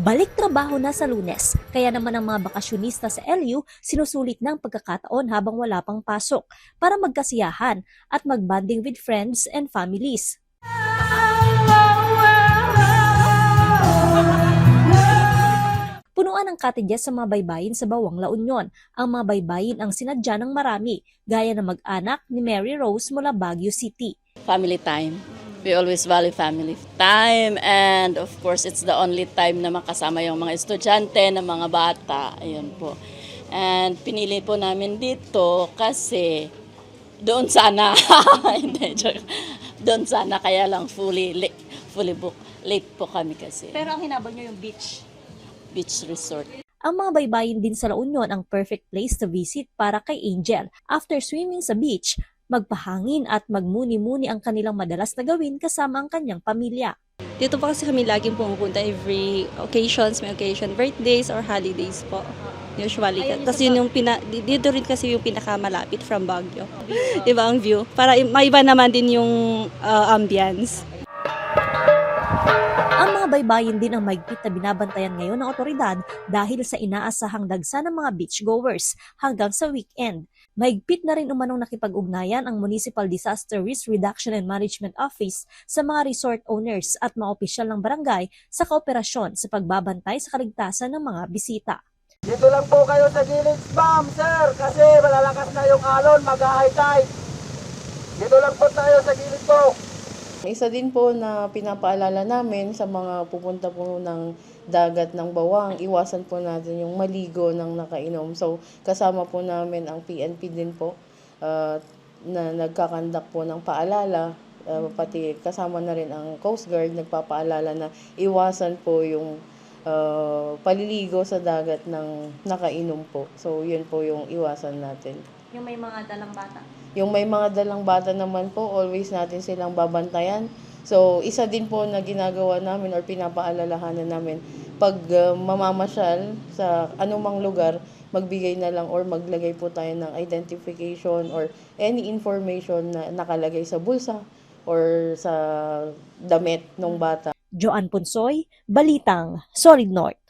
Balik trabaho na sa Lunes, kaya naman ang mga bakasyonista sa LU sinusulit ng pagkakataon habang wala pang pasok para magkasiyahan at magbanding with friends and families. Punuan ng cottages sa mga baybayin sa Bawang La Union. Ang mga baybayin ang sinadya ng marami, gaya ng mag-anak ni Mary Rose mula Baguio City. Family time. We always value family time, and of course it's the only time na makasama yung mga estudyante, ng mga bata. Ayun po. And pinili po namin dito kasi doon sana. Hindi, joke. Doon sana, kaya lang fully booked. Late po kami kasi. Pero ang hinabol nyo yung beach. Beach resort. Ang mga baybayin din sa La Union ang perfect place to visit para kay Angel. After swimming sa beach, magpahangin at magmuni-muni ang kanilang madalas na gawin kasama ang kanyang pamilya. Dito po kasi kami laging pumupunta every occasions, may occasion, birthdays or holidays po. Usually. Tapos yun yung dito rin kasi yung pinakamalapit from Baguio. Iba ang view. Para maiba naman din yung ambience. Ang mga baybayin din ang mahigpit na binabantayan ngayon ng otoridad dahil sa inaasahang dagsa ng mga beachgoers hanggang sa weekend. Mahigpit na rin umanong nakipag-ugnayan ang Municipal Disaster Risk Reduction and Management Office sa mga resort owners at mga opisyal ng barangay sa kooperasyon sa pagbabantay sa kaligtasan ng mga bisita. Dito lang po kayo sa gilid, ma'am, sir, kasi malalakas na yung alon, mag-high tide. Dito lang po tayo sa gilid po. Isa din po na pinapaalala namin sa mga pupunta po ng dagat ng Bawang, iwasan po natin yung maligo ng nakainom. So kasama po namin ang PNP din po na nagkakandak po ng paalala, pati kasama na rin ang Coast Guard nagpapaalala na iwasan po yung paliligo sa dagat ng nakainom po. So yun po yung iwasan natin. Yung may mga dalang bata. Yung may mga dalang bata naman po, always natin silang babantayan. So, isa din po na ginagawa namin or pinapaalalahanan namin, pag mamamasyal sa anumang lugar, magbigay na lang or maglagay po tayo ng identification or any information na nakalagay sa bulsa or sa damit ng bata. Joanne Punsoy, Balitang, Solid North.